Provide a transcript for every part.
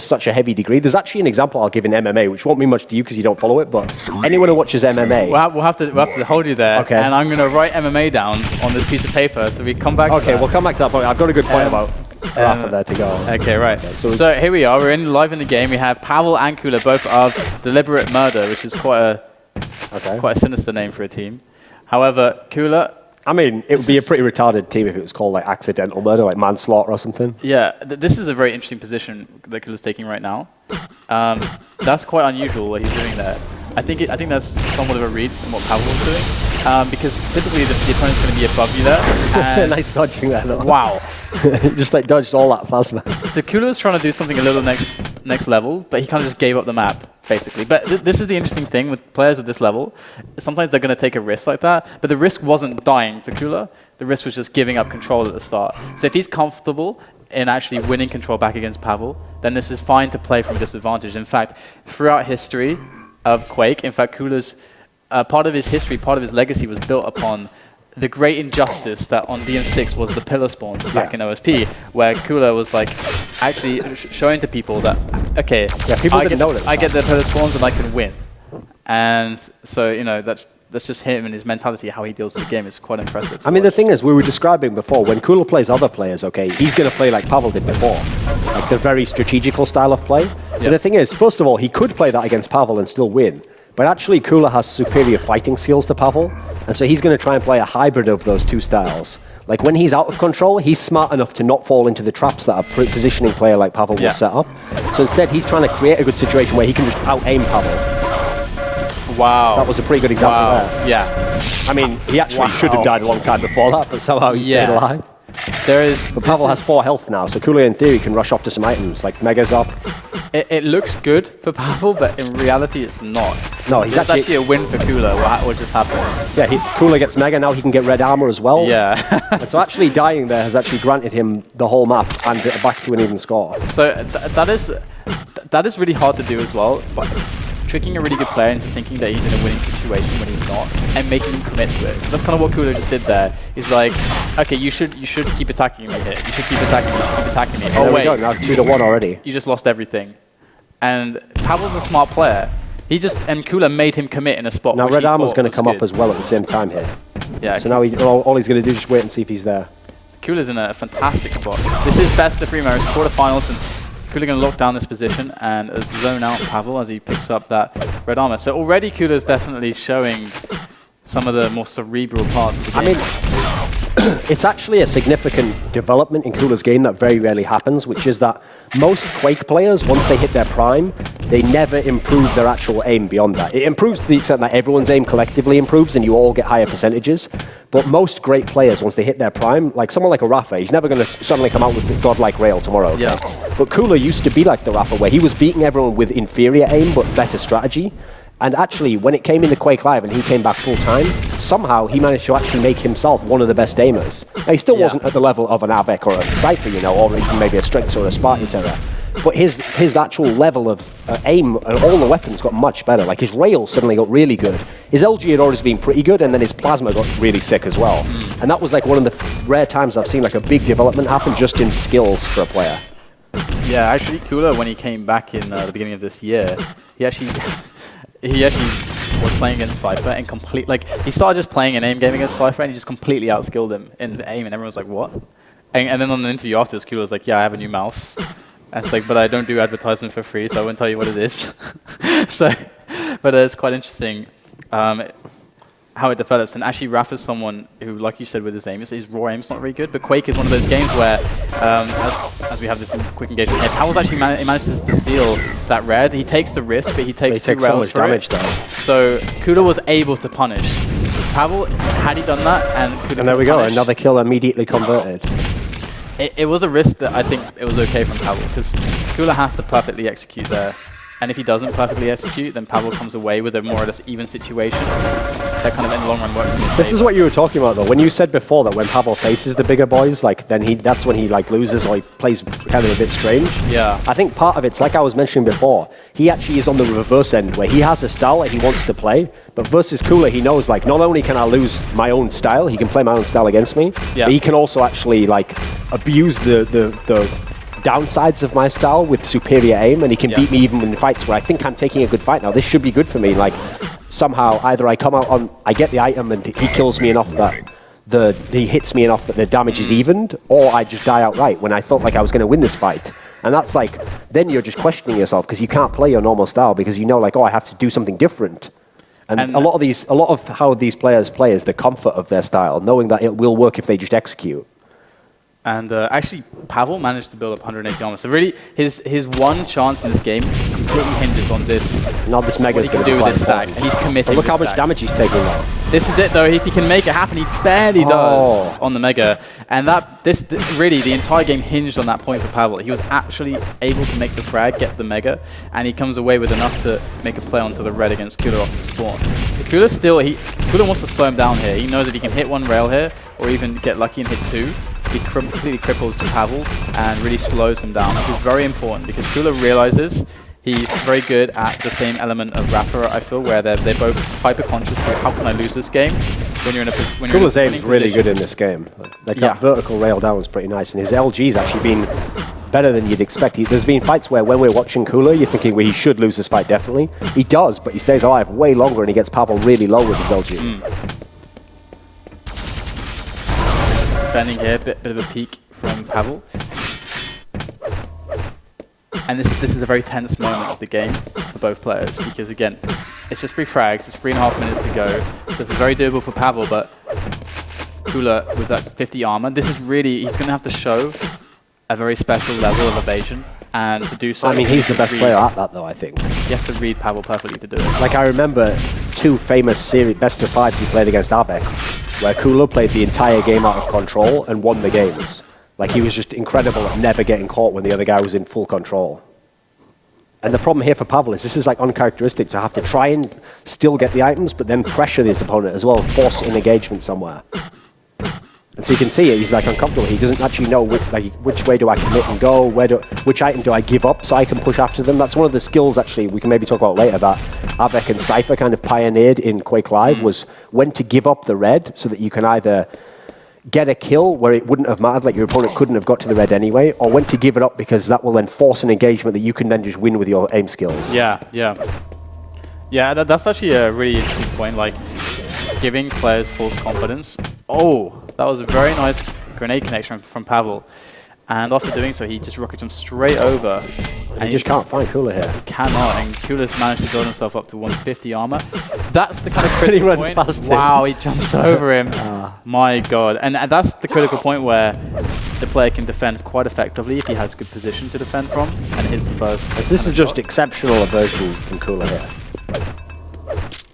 to such a heavy degree. There's actually an example I'll give in MMA, which won't mean much to you because you don't follow it, but anyone who watches MMA... We'll have to hold you there, okay. And I'm going to write MMA down on this piece of paper, so we come back to that. Okay, we'll come back to that point. I've got a good point about Rafa there to go. Okay, right. Okay, so here we are. We're live in the game. We have Pavel and Kula, both of Deliberate Murder, which is quite a sinister name for a team. However, Kula... I mean, it would be a pretty retarded team if it was called like accidental murder, like manslaughter or something. Yeah, this is a very interesting position that Kula's taking right now. That's quite unusual what he's doing there. I think that's somewhat of a read from what Pavel was doing, because typically the opponent's going to be above you there. Nice dodging there, though. Wow. Just like dodged all that plasma. So Kula's trying to do something a little next level, but he kind of just gave up the map, basically. But this is the interesting thing with players at this level. Sometimes they're going to take a risk like that, but the risk wasn't dying for Kula. The risk was just giving up control at the start. So if he's comfortable in actually winning control back against Pavel, then this is fine to play from a disadvantage. In fact, throughout history of Quake, in fact, Kula's part of his history, part of his legacy was built upon the great injustice that on DM6 was the pillar spawns back in OSP, where Kula was like actually showing to people that, okay, people didn't know I get the pillar spawns and I can win. And so, you know, that's just him and his mentality, how he deals with the game. It's quite impressive. I mean, the thing is, we were describing before, when Kula plays other players, okay, he's going to play like Pavel did before, like the very strategical style of play. But the thing is, first of all, he could play that against Pavel and still win. But actually, Kula has superior fighting skills to Pavel, and so he's going to try and play a hybrid of those two styles. Like, when he's out of control, he's smart enough to not fall into the traps that a positioning player like Pavel will set up. So instead, he's trying to create a good situation where he can just out-aim Pavel. Wow. That was a pretty good example there. Yeah. I mean, he actually should have died a long time before that, but somehow he stayed alive. But Pavel has 4 health now, so Kula in theory can rush off to some items, like Mega's up. It looks good for Pavel, but in reality it's not. No, it's actually a win for Kula, what just happened. Yeah, Kula gets Mega, now he can get red armor as well. Yeah. And so actually dying there has actually granted him the whole map and back to an even score. So that is really hard to do as well, but tricking a really good player into thinking that he's in a winning situation when he's not, and making him commit to it. That's kind of what Kula just did there. He's like, okay, you should keep attacking me here. You should keep attacking me. You should keep attacking me. Oh wait, now 2-1 already. You just lost everything. And Pavel's a smart player. And Kula made him commit in a spot. Now red armor's going to come up as well at the same time here. Yeah. So now all he's going to do is just wait and see if he's there. Kula's in a fantastic spot. This is best of 3 mirrors, quarterfinals, and Kula going to lock down this position and zone out Pavel as he picks up that red armor. So already Kula's definitely showing some of the more cerebral parts of the game. I mean, it's actually a significant development in Kula's game that very rarely happens, which is that most Quake players, once they hit their prime, they never improve their actual aim beyond that. It improves to the extent that everyone's aim collectively improves and you all get higher percentages. But most great players, once they hit their prime, like someone like a Rafa, he's never going to suddenly come out with the godlike rail tomorrow. Okay? Yeah. But Kula used to be like the Rafa, where he was beating everyone with inferior aim but better strategy. And actually, when it came into Quake Live and he came back full time, somehow he managed to actually make himself one of the best aimers. Now, he still wasn't at the level of an Avec or a Cypher, you know, or even maybe a Strength or a Spartan, etc. But his actual level of aim and all the weapons got much better. Like his rail suddenly got really good. His LG had always been pretty good, and then his plasma got really sick as well. And that was like one of the rare times I've seen like a big development happen just in skills for a player. Yeah, actually, Kula, when he came back in the beginning of this year, he actually was playing against Cypher and he started just playing an aim game against Cypher and he just completely outskilled him in aim, and everyone was like, what? And then on the interview afterwards, Kula was like, yeah, I have a new mouse. And it's like, but I don't do advertisement for free, so I won't tell you what it is. But it's quite interesting how it develops. And actually, Rafa's someone who, like you said, with his aim, his raw aim's not very good. But Quake is one of those games where, as we have this quick engagement here, Pavel's actually manages to steal that red. He takes the risk, but he takes 2 so rails much damage though. So Kula was able to punish Pavel. Had he done that, and there we go, another kill immediately converted. It was a risk that I think it was okay from Pavel, because Kula has to perfectly execute there. And if he doesn't perfectly execute, then Pavel comes away with a more or less even situation. That kind of in the long run works in his favor. This is what you were talking about though. When you said before that when Pavel faces the bigger boys, like then that's when he like loses or he plays kind of a bit strange. Yeah. I think part of it's like I was mentioning before, he actually is on the reverse end where he has a style that he wants to play, but versus Kula he knows like not only can I lose my own style, he can play my own style against me, but he can also actually like abuse the downsides of my style with superior aim, and he can beat me even in fights where I think I'm taking a good fight now. This should be good for me. Like, somehow, either I come out on, I get the item and he kills me enough that he hits me enough that the damage is evened, or I just die outright when I felt like I was going to win this fight. And that's like, then you're just questioning yourself because you can't play your normal style because you know, like, oh, I have to do something different. And a lot of how these players play is the comfort of their style, knowing that it will work if they just execute. And actually, Pavel managed to build up 180 armor. So really, his one chance in this game completely hinges on this. Now this Mega is going to do with this stack, and he's committing. Look how much damage he's taking now. This is it, though. If he can make it happen, he barely does on the Mega. And really, the entire game hinged on that point for Pavel. He was actually able to make the frag, get the Mega, and he comes away with enough to make a play onto the red against Cooler off the spawn. So Cooler wants to slow him down here. He knows that he can hit one rail here, or even get lucky and hit two. He completely cripples Pavel and really slows him down, which is very important because Cooler realizes he's very good at the same element of Rafa, I feel, where they're both hyper-conscious to how can I lose this game when you're in a position. Cooler's aim is really good in this game. Like that vertical rail down was pretty nice, and his LG's actually been better than you'd expect. There's been fights where when we're watching Cooler, you're thinking, well, he should lose this fight, definitely. He does, but he stays alive way longer and he gets Pavel really low with his LG. Defending here, bit of a peek from Pavel. And this is a very tense moment of the game for both players because, again, it's just 3 frags, it's 3.5 minutes to go, so it's very doable for Pavel, but Cooler with that 50 armor, this is really, he's going to have to show a very special level of evasion, and to do so... I mean, he's the best player at that, though, I think. You have to read Pavel perfectly to do it. Like, I remember 2 famous series best of 5s he played against Avec, where Cooler played the entire game out of control and won the games. Like, he was just incredible at never getting caught when the other guy was in full control. And the problem here for Pavel is this is like uncharacteristic to have to try and still get the items, but then pressure his opponent as well, force an engagement somewhere. And so you can see it, he's like uncomfortable. He doesn't actually know which way do I commit and go, which item do I give up so I can push after them. That's one of the skills, actually, we can maybe talk about later, that Avec and Cypher kind of pioneered in Quake Live, was when to give up the red so that you can either get a kill where it wouldn't have mattered, like your opponent couldn't have got to the red anyway, or when to give it up because that will then force an engagement that you can then just win with your aim skills. Yeah, that's actually a really interesting point, like giving players false confidence. Oh, that was a very nice grenade connection from Pavel. And after doing so, he just rockets him straight over. And he just can't find Cooler here. He cannot, and Cooler's managed to build himself up to 150 armor. That's the kind of critical point. Past wow, he jumps over him. My God. And that's the critical point where the player can defend quite effectively if he has good position to defend from, and hits the first. This is just exceptional aversion from Cooler here.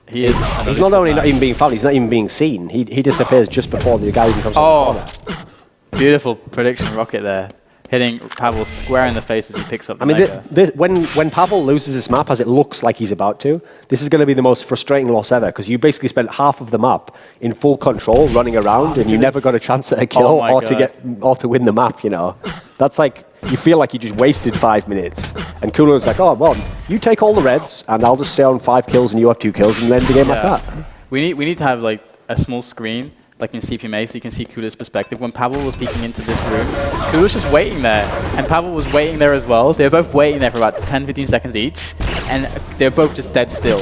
He is. He's not only not even being found, he's not even being seen. He disappears just before the guy even comes on the corner. Beautiful prediction rocket there. Hitting Pavel square in the face as he picks up the Mega. When Pavel loses this map, as it looks like he's about to, this is going to be the most frustrating loss ever, because you basically spent half of the map in full control, running around, and you never got a chance at a kill or to win the map, you know. That's like, you feel like you just wasted 5 minutes. And Cooler's like, oh, well, you take all the reds, and I'll just stay on 5 kills, and you have 2 kills, and end the game like that. We need to have like a small screen, like in CPMA, so you can see Cooler's perspective. When Pavel was peeking into this room, Cooler was just waiting there, and Pavel was waiting there as well. They were both waiting there for about 10-15 seconds each, and they were both just dead still.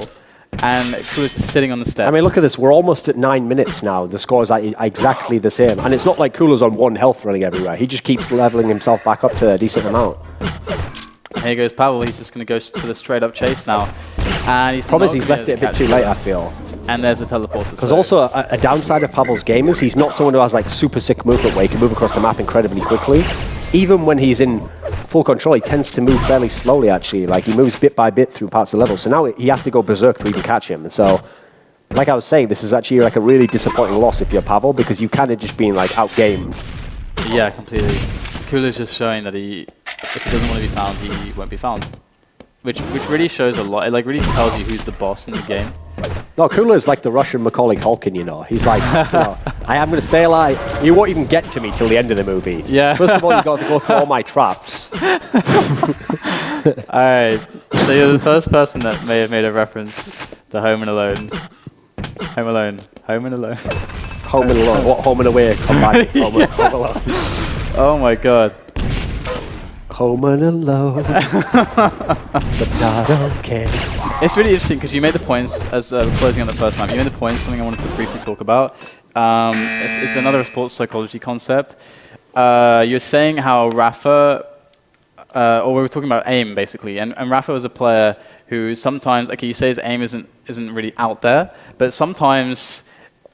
And Cooler's just sitting on the steps. I mean, look at this. We're almost at 9 minutes now. The scores are exactly the same. And it's not like Cooler's on 1 health running everywhere. He just keeps leveling himself back up to a decent amount. Here goes Pavel. He's just going to go for the straight-up chase now. And he's left it a bit too late, I feel. And there's a teleporter. Because also a downside of Pavel's game is he's not someone who has like super sick movement where he can move across the map incredibly quickly. Even when he's in full control, he tends to move fairly slowly, actually. Like, he moves bit by bit through parts of the level. So now he has to go berserk to even catch him. And so, like I was saying, this is actually like a really disappointing loss if you're Pavel, because you kind of just being like outgamed. Yeah, completely. Cooler's just showing that if he doesn't want to be found, he won't be found. Which really shows a lot. It like really tells you who's the boss in the game. No, Cooler is like the Russian Macaulay Culkin, you know. He's like, you know, I am going to stay alive. You won't even get to me till the end of the movie. Yeah. First of all, you got to go through all my traps. Alright, so you're the first person that may have made a reference to Home and Alone. Home Alone. Home and Alone. Home and Alone. What, Home and Away combined with Home Alone? Oh my God. home and alone, but not okay. It's really interesting because you made the points as closing on the first map. You made the points, something I wanted to briefly talk about. It's another sports psychology concept. You're saying how Rafa, or we were talking about aim basically, and Rafa was a player who sometimes, okay, you say his aim isn't really out there, but sometimes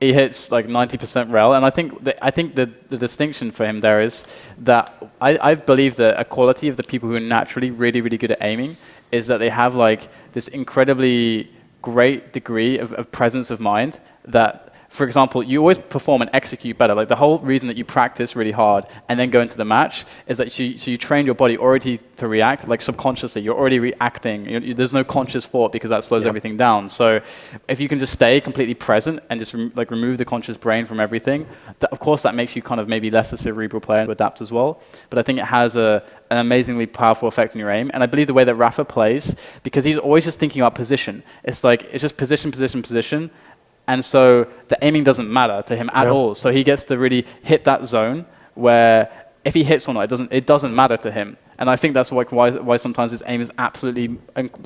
he hits like 90% rel, and I think the distinction for him there is that I believe that a quality of the people who are naturally really, really good at aiming is that they have like this incredibly great degree of presence of mind that, for example, you always perform and execute better. Like the whole reason that you practice really hard and then go into the match is that you train your body already to react, like subconsciously. You're already reacting. There's no conscious thought because that slows everything down. So if you can just stay completely present and just remove the conscious brain from everything, of course that makes you kind of maybe less a cerebral player to adapt as well. But I think it has an amazingly powerful effect on your aim. And I believe the way that Rafa plays, because he's always just thinking about position. It's just position, position, position. And so the aiming doesn't matter to him at all. So he gets to really hit that zone where if he hits or not, it doesn't matter to him. And I think that's why sometimes his aim is absolutely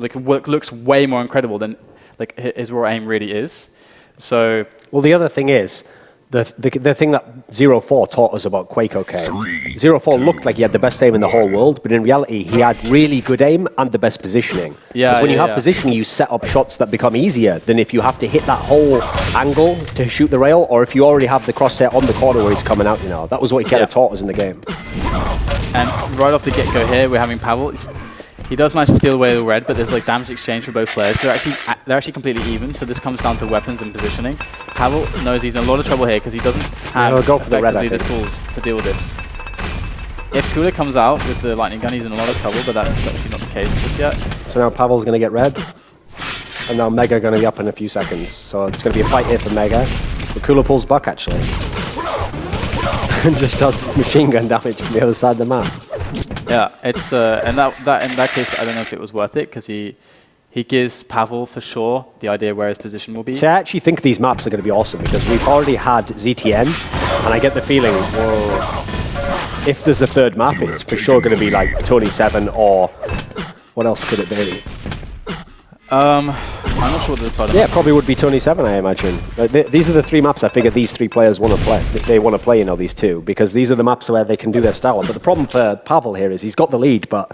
looks way more incredible than like his raw aim really is. So well, the other thing is the thing that 0-4 taught us about Quake, okay? 0-4 looked like he had the best aim in the whole world, but in reality, he had really good aim and the best positioning. Yeah, when you have positioning, you set up shots that become easier than if you have to hit that whole angle to shoot the rail, or if you already have the crosshair on the corner where he's coming out, you know. That was what he kind of taught us in the game. And right off the get-go here, we're having Pavel. He does manage to steal away the red, but there's like damage exchange for both players. They're actually completely even, so this comes down to weapons and positioning. Pavel knows he's in a lot of trouble here because he doesn't have effectively the tools to deal with this. If Cooler comes out with the lightning gun, he's in a lot of trouble, but that's actually not the case just yet. So now Pavel's going to get red, and now Mega going to be up in a few seconds. So it's going to be a fight here for Mega. But Cooler pulls back actually, and just does machine gun damage from the other side of the map. Yeah, it's and that in that case, I don't know if it was worth it because he gives Pavel for sure the idea where his position will be. So I actually think these maps are going to be awesome because we've already had ZTN, and I get the feeling, whoa, if there's a third map, it's for sure going to be like Tony 7 or what else could it be? I'm not sure what the side. Yeah, it probably would be Tony 7, I imagine. These are the three maps I figure these three players want to play. They want to play, you know, these two, because these are the maps where they can do their style. But the problem for Pavel here is he's got the lead, but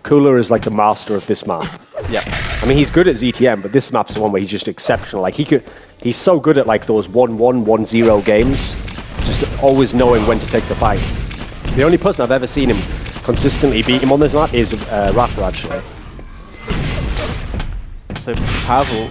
Cooler is like the master of this map. Yeah. I mean, he's good at ZTM, but this map's the one where he's just exceptional. Like he's so good at like those 1-1, 1-0 games, just always knowing when to take the fight. The only person I've ever seen him consistently beat him on this map is Rafa, actually. So Pavel,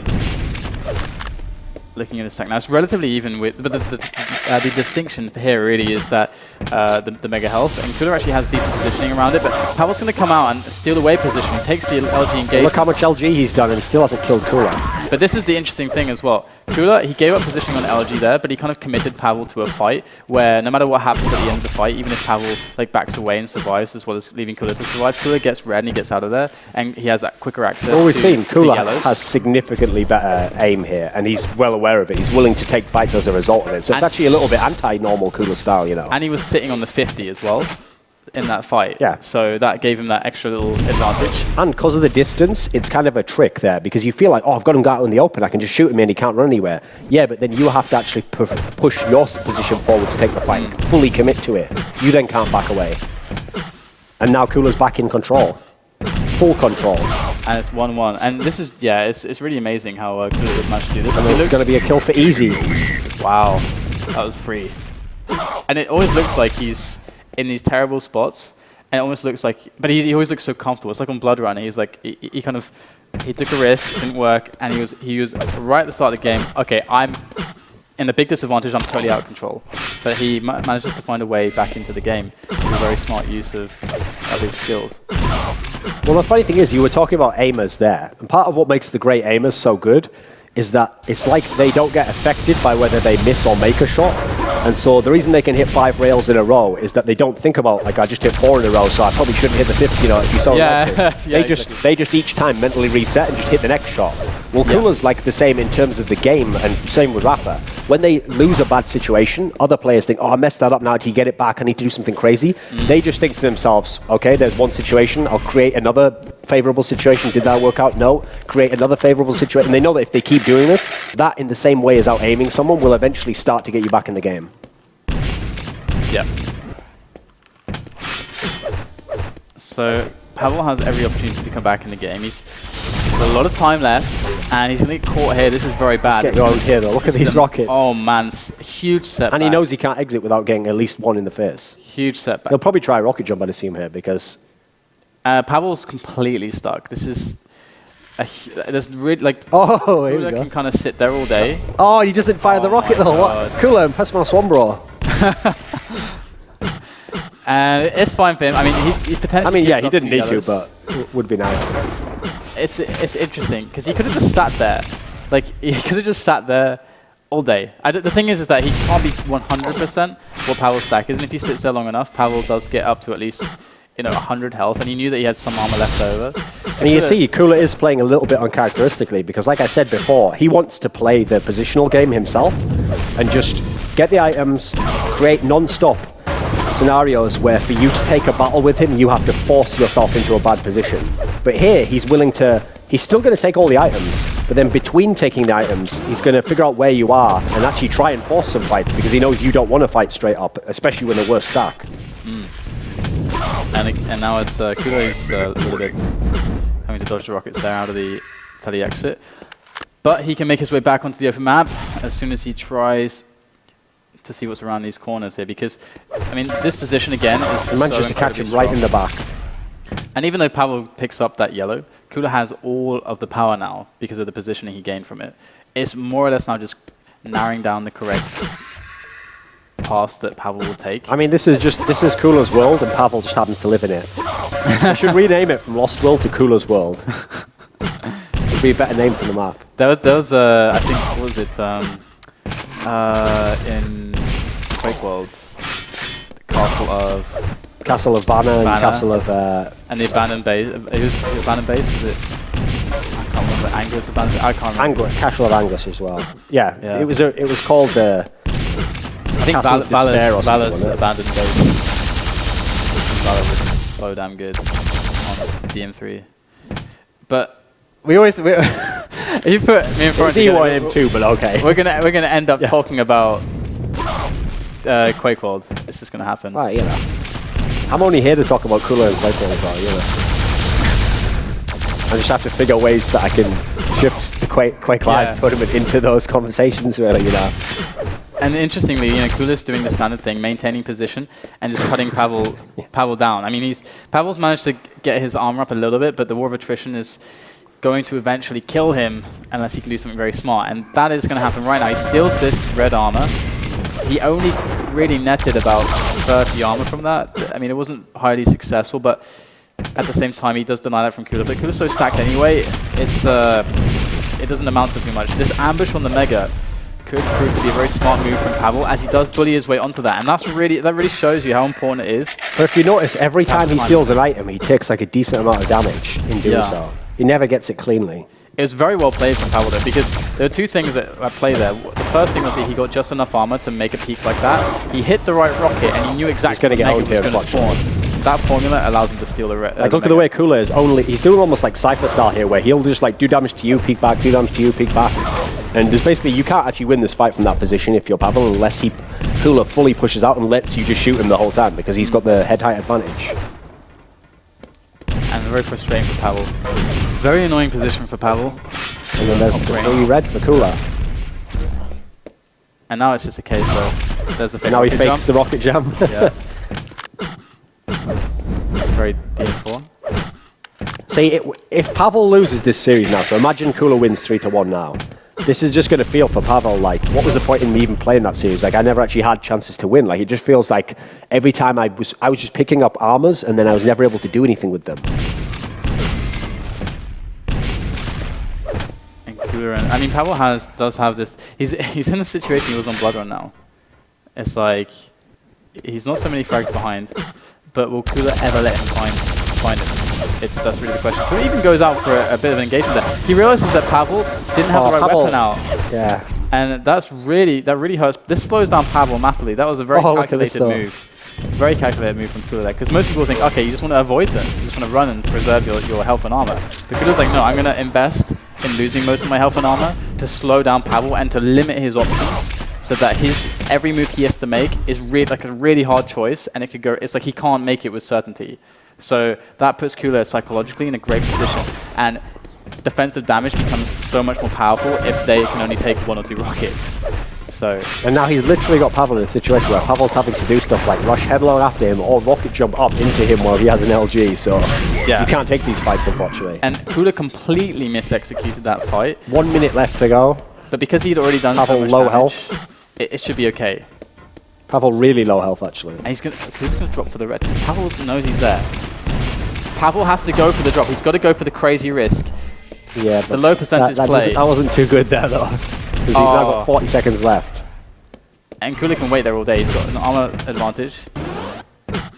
looking at a sec now, it's relatively even with, but the distinction here really is that the mega health, and Cooler actually has decent positioning around it, but Pavel's going to come out and steal away positioning, takes the LG engagement. Look how much LG he's done, and he still hasn't killed Cooler. But this is the interesting thing as well. Cooler, he gave up positioning on LG there, but he kind of committed Pavel to a fight where no matter what happens at the end of the fight, even if Pavel like backs away and survives as well as leaving Cooler to survive, Cooler gets red and he gets out of there, and he has that quicker access Well, we've seen Cooler yellows. has significantly better aim here, and he's well aware of it. He's willing to take fights as a result of it. So it's actually a little bit anti-normal Cooler style, you know. And he was sitting on the 50 as well in that fight. Yeah. So that gave him that extra little advantage. And because of the distance, it's kind of a trick there, because you feel like, oh, I've got him out in the open, I can just shoot him and he can't run anywhere. Yeah, but then you have to actually push your position forward to take the fight, fully commit to it. You then can't back away. And now Cooler's back in control. Full control. And it's 1-1. And this is, yeah, it's really amazing how Cooler has managed to do this. And this is going to be a kill for easy. Wow. That was free. And it always looks like he's in these terrible spots, and it almost looks like, but he always looks so comfortable. It's like on Blood Run. He's like, he took a risk, it didn't work, and he was right at the start of the game. Okay, I'm in a big disadvantage. I'm totally out of control. But he manages to find a way back into the game with a very smart use of his skills. Well, the funny thing is, you were talking about aimers there, and part of what makes the great aimers so good is that it's like they don't get affected by whether they miss or make a shot. And so the reason they can hit 5 rails in a row is that they don't think about, like, I just hit 4 in a row, so I probably shouldn't hit the 5th, you know, it'd be so unlikely. They just each time mentally reset and just hit the next shot. Well, Cooler's like the same in terms of the game, and same with Rafa. when they lose a bad situation, other players think, oh, I messed that up now, do you get it back? I need to do something crazy. They just think to themselves, okay, there's one situation, I'll create another favorable situation. Did that work out? No. Create another favorable situation. And they know that if they keep doing this, that in the same way as out-aiming someone will eventually start to get you back in the game. Yeah. So Pavel has every opportunity to come back in the game. He's got a lot of time left, and he's going to get caught here. This is very bad. Let's get going here, though. Look at these rockets. Oh, man. Huge setback. And he knows he can't exit without getting at least one in the face. Huge setback. He'll probably try a rocket jump, I'd assume, here, because... Pavel's completely stuck. This is... There's really, like... Oh, here we Cooler go. can kind of sit there all day. Oh, he doesn't fire the rocket, though. What? Cooler, press my Swanbro. And it's fine for him. I mean, he potentially... I mean, yeah, gives he up didn't two need to, yellows. but it would be nice. It's interesting, because he could have just sat there. Like, he could have just sat there all day. The thing is that he can't be 100% what Pavel's stack is, and if he sits there long enough, Pavel does get up to at least, 100 health, and he knew that he had some armor left over. So And you see, Cooler is playing a little bit uncharacteristically, because like I said before, he wants to play the positional game himself and just get the items, create non-stop scenarios where for you to take a battle with him, you have to force yourself into a bad position. But here, he's still going to take all the items, but then between taking the items, he's going to figure out where you are and actually try and force some fights, because he knows you don't want to fight straight up, especially when the worst stack. And now it's Cooler who's a little bit having to dodge the rockets there out of the exit. But he can make his way back onto the open map as soon as he tries to see what's around these corners here, because, I mean, this position again is He manages to catch him right in the back. And even though Pavel picks up that yellow, Cooler has all of the power now because of the positioning he gained from it. It's more or less now just narrowing down the correct path that Pavel will take. I mean, this is Cooler's world, and Pavel just happens to live in it. I should rename it from Lost World to Cooler's World. It'd be a better name for the map. There was I think, what was it, in Quake World, the Castle of Vanna and Castle of... and the abandoned base. It was the abandoned base, was it? I can't remember. Angus abandoned. I can't remember. Castle of Angus as well. Yeah, Yeah. it was called the... I think Castle of Despair or something, Valor's wasn't it? abandoned base. Valor was so damn good on DM3. But we always if you put me in front It's together, E1 M2, but okay. we're gonna end up talking about Quake World. It's just gonna happen. Right, I'm only here to talk about Cooler and Quake World as well, I just have to figure ways that I can shift the Quake Live tournament into those conversations, really, And interestingly, Cooler's doing the standard thing, maintaining position and just cutting Pavel down. I mean, Pavel's managed to get his armor up a little bit, but the war of attrition is going to eventually kill him unless he can do something very smart. And that is going to happen right now. He steals this red armor. He only really netted about 30 armor from that. I mean, it wasn't highly successful, but at the same time, he does deny that from Cooler. But Cooler's so stacked anyway, it doesn't amount to too much. This ambush on the Mega could prove to be a very smart move from Pavel, as he does bully his way onto that, and that really shows you how important it is. But if you notice, every time he steals an item, he takes like a decent amount of damage in doing so. He never gets it cleanly. It was very well played from Pavel though, because there are two things at play there. The first thing was that he got just enough armor to make a peak like that. He hit the right rocket, and he knew exactly when Mega was going to spawn. That formula allows him to steal the Like, look at the way Cooler is he's doing almost like Cypher style here, where he'll just like do damage to you, peek back, do damage to you, peek back. And there's basically, you can't actually win this fight from that position if you're Pavel, unless Cooler fully pushes out and lets you just shoot him the whole time, because he's got the head height advantage. And very frustrating for Pavel. Very annoying position for Pavel. And then there's the free red for Cooler. And now it's just a case of there's the fake Now he rocket fakes the rocket jump. Yeah. Very DM4. See, if Pavel loses this series now, so imagine Cooler wins 3-1 now. This is just going to feel for Pavel like, what was the point in me even playing that series? Like, I never actually had chances to win. Like, it just feels like every time I was just picking up armors, and then I was never able to do anything with them. And Cooler, I mean, Pavel does have this. He's in the situation he was on Blood Run now. It's like he's not so many frags behind, but will Cooler ever let him find him? That's really the question. Cooler even goes out for a bit of an engagement there. He realizes that Pavel didn't have the right weapon out. Yeah. And that really hurts. This slows down Pavel massively. That was a very calculated move. Very calculated move from Kula there. Because most people think, okay, you just want to avoid them. You just want to run and preserve your health and armor. But Kula's like, no, I'm going to invest in losing most of my health and armor to slow down Pavel and to limit his options so that every move he has to make is like a really hard choice, and it's like he can't make it with certainty. So that puts Kula psychologically in a great position. And defensive damage becomes so much more powerful if they can only take 1 or 2 rockets. So. And now he's literally got Pavel in a situation where Pavel's having to do stuff like rush headlong after him or rocket jump up into him while he has an LG, so you can't take these fights, unfortunately. And Kula completely misexecuted that fight. 1 minute left to go. But because he'd already done Pavel so much low damage, health. It should be okay. Pavel really low health, actually. And he's gonna drop for the red. Pavel knows he's there. Pavel has to go for the drop. He's got to go for the crazy risk. Yeah, the low percentage play. That wasn't too good there, though. Because he's now got 40 seconds left. And Kula can wait there all day. He's got an armor advantage.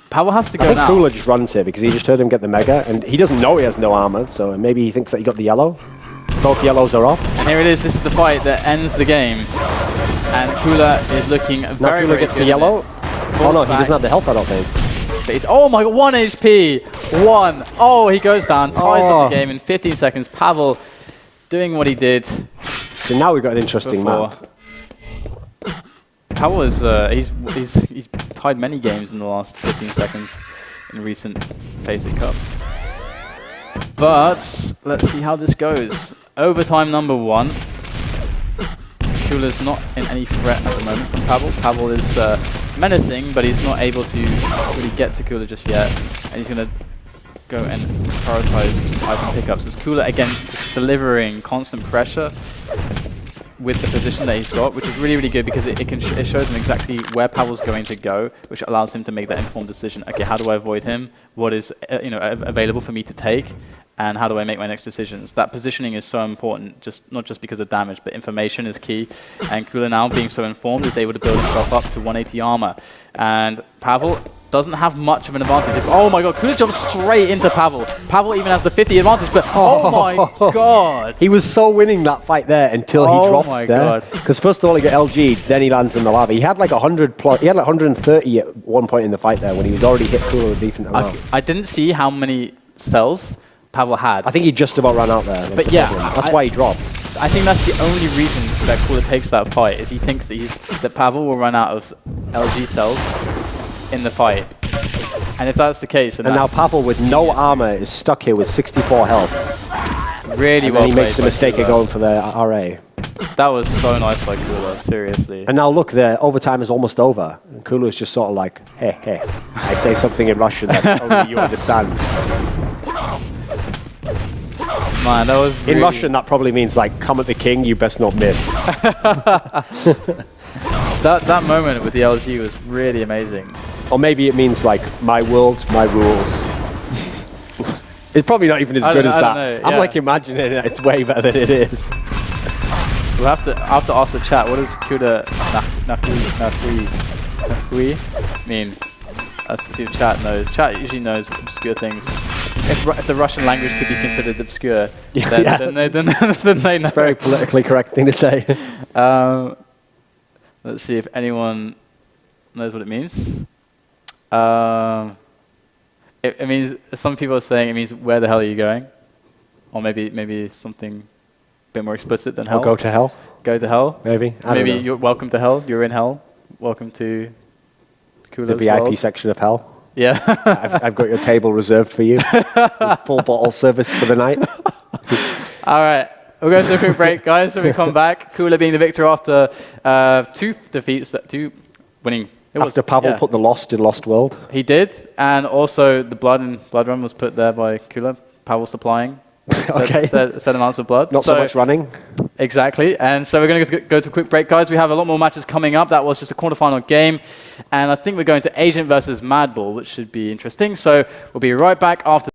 Pavel has to go now. I think Kula just runs here because he just heard him get the mega, and he doesn't know he has no armor, so maybe he thinks that he got the yellow. Both yellows are off. And here it is. This is the fight that ends the game. And Kula is looking very, Kula gets the yellow. Oh no, he doesn't have the health, I don't think. But he's, oh my god, 1 HP! 1! Oh, he goes down, ties up the game in 15 seconds. Pavel doing what he did. So now we've got an interesting map. Pavel is, he's tied many games in the last 15 seconds in recent FACEIT Cups. But let's see how this goes. Overtime number 1. Kula's not in any threat at the moment from Pavel. Pavel is menacing, but he's not able to really get to Kula just yet. And he's going to go and prioritize some item pickups. As Kula, again, just delivering constant pressure with the position that he's got, which is really, really good because it shows him exactly where Pavel's going to go, which allows him to make that informed decision. Okay, how do I avoid him? What is available for me to take? And how do I make my next decisions? That positioning is so important, not just because of damage, but information is key. And Kula now, being so informed, is able to build himself up to 180 armor. And Pavel doesn't have much of an advantage. Oh my god, Kula jumps straight into Pavel. Pavel even has the 50 advantage, but oh my god. He was so winning that fight there until he dropped there. Because first of all he got LG'd, then he lands in the lava. He had like 100 plus, he had like 130 at one point in the fight there when he had already hit Kula with a decent amount. I didn't see how many cells Pavel had. I think he just about ran out there. But yeah, that's why he dropped. I think that's the only reason that Kula takes that fight, is he thinks that Pavel will run out of LG cells in the fight. And if that's the case, then now Pavel with no armor is stuck here with 64 health. Really well played. And he makes the mistake of going for the RA. That was so nice by Kula, seriously. And now look, the overtime is almost over. And Kula is just sort of like, hey, hey. I say something in Russian that only you understand. Man, that was in Russian, that probably means like, come at the king, you best not miss. that moment with the LG was really amazing. Or maybe it means like, my world, my rules. It's probably not even as good as that. I'm like imagining it, it's way better than it is. We'll have to ask the chat, what does Kuda Nahui mean? Let's see if chat knows. Chat usually knows obscure things. If the Russian language could be considered obscure, then they know. It's a very politically correct thing to say. Let's see if anyone knows what it means. It means, some people are saying it means, where the hell are you going? Or maybe something a bit more explicit than hell. Or go to hell. Go to hell. Maybe. Maybe you're welcome to hell. You're in hell. Welcome to Kula's the VIP world. section of hell. Yeah. I've got your table reserved for you. Full bottle service for the night. All right. We're going to a quick break, guys. So we come back. Kula being the victor after 2 defeats, 2 winning. After Pavel put the Lost in Lost World. He did. And also the blood run was put there by Kula. Pavel supplying set amounts of blood. Not so much running. Exactly. And so we're going to go to a quick break, guys. We have a lot more matches coming up. That was just a quarterfinal game. And I think we're going to Agent versus Madball, which should be interesting. So we'll be right back after